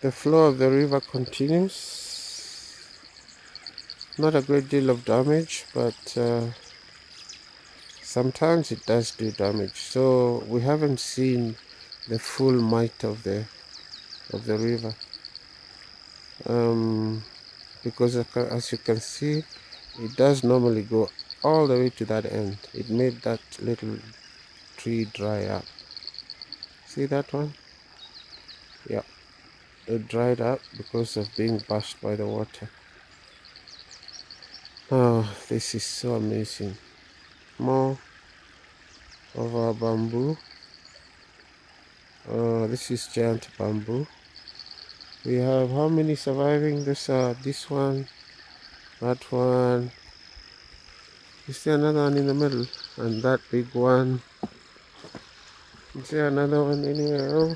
The flow of the river continues. Not a great deal of damage, but sometimes it does do damage. So we haven't seen the full might of the river, because as you can see, it does normally go all the way to that end. It made that little tree dry up. See that one? Yeah, it dried up because of being bashed by the water. Oh, this is so amazing. More of our bamboo. This is giant bamboo. We have how many surviving? This one, that one. Is there another one in the middle? And that big one. Is there another one anywhere else?